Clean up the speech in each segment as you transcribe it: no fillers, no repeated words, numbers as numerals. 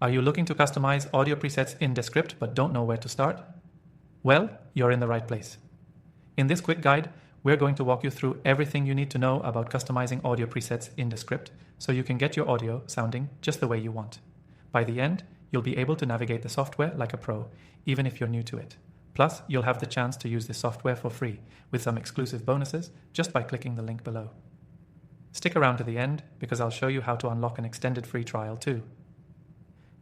Are you looking to customize audio presets in Descript but don't know where to start? Well, you're in the right place. In this quick guide, we're going to walk you through everything you need to know about customizing audio presets in Descript so you can get your audio sounding just the way you want. By the end, you'll be able to navigate the software like a pro, even if you're new to it. Plus, you'll have the chance to use this software for free with some exclusive bonuses just by clicking the link below. Stick around to the end because I'll show you how to unlock an extended free trial too.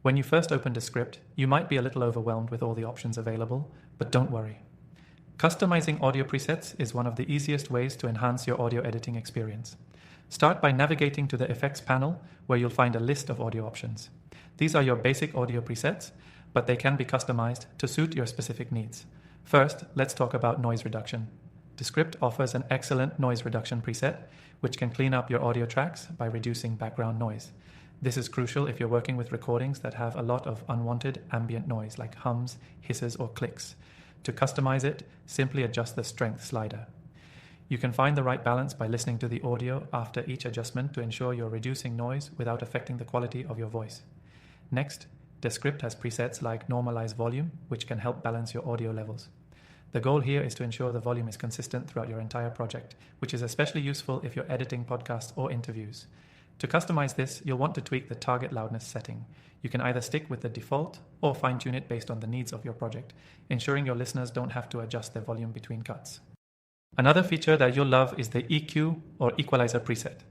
When you first open Descript, you might be a little overwhelmed with all the options available, but don't worry. Customizing audio presets is one of the easiest ways to enhance your audio editing experience. Start by navigating to the Effects panel where you'll find a list of audio options. These are your basic audio presets, but they can be customized to suit your specific needs. First, let's talk about noise reduction. Descript offers an excellent noise reduction preset, which can clean up your audio tracks by reducing background noise. This is crucial if you're working with recordings that have a lot of unwanted ambient noise like hums, hisses, or clicks. To customize it, simply adjust the strength slider. You can find the right balance by listening to the audio after each adjustment to ensure you're reducing noise without affecting the quality of your voice. Next, Descript has presets like Normalize Volume, which can help balance your audio levels. The goal here is to ensure the volume is consistent throughout your entire project, which is especially useful if you're editing podcasts or interviews. To customize this, you'll want to tweak the target loudness setting. You can either stick with the default or fine-tune it based on the needs of your project, ensuring your listeners don't have to adjust their volume between cuts. Another feature that you'll love is the EQ or equalizer preset.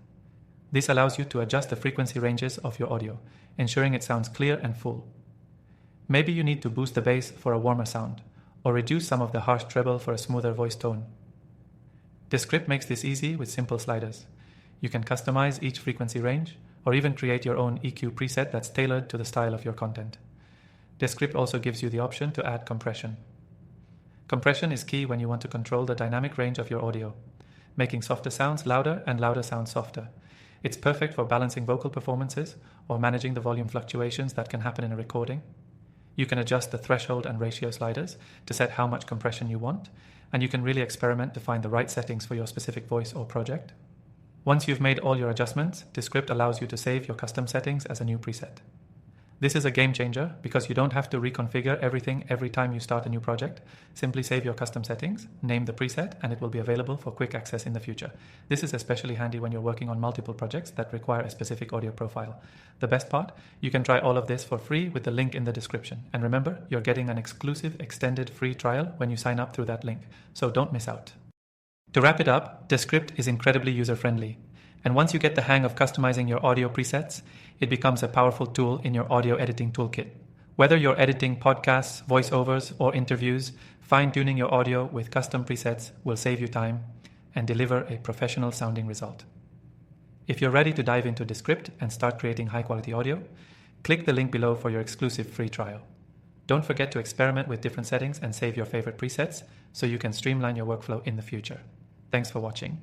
This allows you to adjust the frequency ranges of your audio, ensuring it sounds clear and full. Maybe you need to boost the bass for a warmer sound, or reduce some of the harsh treble for a smoother voice tone. Descript makes this easy with simple sliders. You can customize each frequency range, or even create your own EQ preset that's tailored to the style of your content. Descript also gives you the option to add compression. Compression is key when you want to control the dynamic range of your audio, making softer sounds louder and louder sounds softer. It's perfect for balancing vocal performances or managing the volume fluctuations that can happen in a recording. You can adjust the threshold and ratio sliders to set how much compression you want, and you can really experiment to find the right settings for your specific voice or project. Once you've made all your adjustments, Descript allows you to save your custom settings as a new preset. This is a game changer because you don't have to reconfigure everything every time you start a new project. Simply save your custom settings, name the preset, and it will be available for quick access in the future. This is especially handy when you're working on multiple projects that require a specific audio profile. The best part, you can try all of this for free with the link in the description. And remember, you're getting an exclusive extended free trial when you sign up through that link, so don't miss out. To wrap it up, Descript is incredibly user-friendly. And once you get the hang of customizing your audio presets, it becomes a powerful tool in your audio editing toolkit. Whether you're editing podcasts, voiceovers, or interviews, fine-tuning your audio with custom presets will save you time and deliver a professional sounding result. If you're ready to dive into Descript and start creating high-quality audio, click the link below for your exclusive free trial. Don't forget to experiment with different settings and save your favorite presets so you can streamline your workflow in the future. Thanks for watching.